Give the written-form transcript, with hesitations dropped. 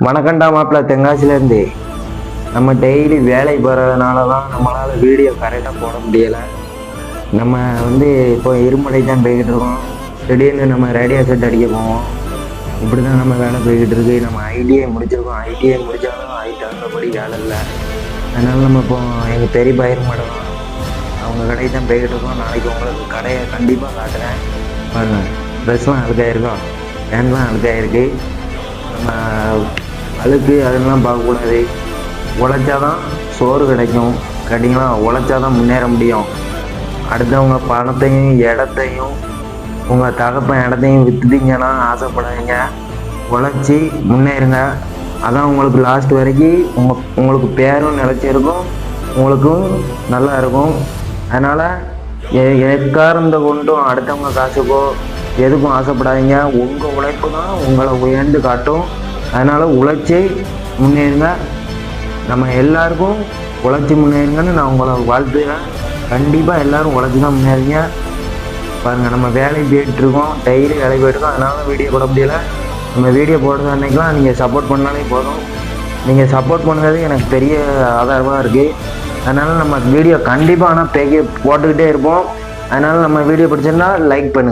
வணக்கண்டா மாப்பிள்ள தென்காசிலேருந்து. நம்ம டெய்லி வேலை போகிறதுனால தான் நம்மளால் வீடியோ கரெக்டாக போட முடியலை. நம்ம இப்போ இருமடை தான் போய்கிட்டு இருக்கோம். திடீர்னு நம்ம ரேடியோ செட் அடிக்க போவோம். இப்படி தான் நம்ம வேலை போய்கிட்டு இருக்கு. நம்ம ஐடிஐ முடிச்சிருக்கோம். ஐடிஐ முடித்தாலும் அதுக்கு தகுந்தபடி வேலை இல்லை. அதனால் நம்ம இப்போ எங்கள் பெரியப்பா இருமடை தான், அவங்க கடைக்கு தான் போய்கிட்டு இருக்கோம். நாளைக்கு உங்களுக்கு கடையை கண்டிப்பாக காட்டுறேன். பாருங்கள், ட்ரெஸ்லாம் அழுக்காயிருக்கோம், பேண்ட்லாம் அழுக்காயிருக்கு. நம்ம அழுக்கு அதெல்லாம் பார்க்கக்கூடாது. உழைச்சாதான் சோறு கிடைக்கும். கேட்டிங்களா, உழைச்சாதான் முன்னேற முடியும். அடுத்தவங்க பணத்தையும் இடத்தையும் உங்கள் தகப்பன் இடத்தையும் விற்றுட்டீங்கன்னா ஆசைப்படாதீங்க. உழைச்சி முன்னேறுங்க. அதான் உங்களுக்கு லாஸ்ட் வரைக்கும் உங்களுக்கு பேரும் நிலச்சிருக்கும், உங்களுக்கும் நல்லா இருக்கும். அதனால் எக்காரணத்தை கொண்டும் அடுத்தவங்க காசுக்கோ எதுக்கும் ஆசைப்படாதீங்க. உங்கள் உழைப்பு தான் உங்களை உயர்ந்து காட்டும். அதனால் உழைச்சி முன்னேறுங்க. நம்ம எல்லாருக்கும் உழைச்சி முன்னேறுங்கன்னு நான் உங்களை வாழ்த்துகிறேன். கண்டிப்பாக எல்லோரும் உழைச்சி தான் முன்னேறுங்க. பாருங்கள், நம்ம வேலைக்கு போயிட்டுருக்கோம், டெய்லி வேலைக்கு போயிட்டுருக்கோம். அதனால வீடியோ போட முடியலை. நம்ம வீடியோ போடுறது அன்றைக்கெலாம் நீங்கள் சப்போர்ட் பண்ணாலே போதும். நீங்கள் சப்போர்ட் பண்ணுறது எனக்கு பெரிய ஆதரவாக இருக்குது. அதனால் நம்ம வீடியோ கண்டிப்பாக ஆனால் போட்டுக்கிட்டே இருப்போம். அதனால் நம்ம வீடியோ பிடிச்சிருந்தா லைக் பண்ணுங்கள்.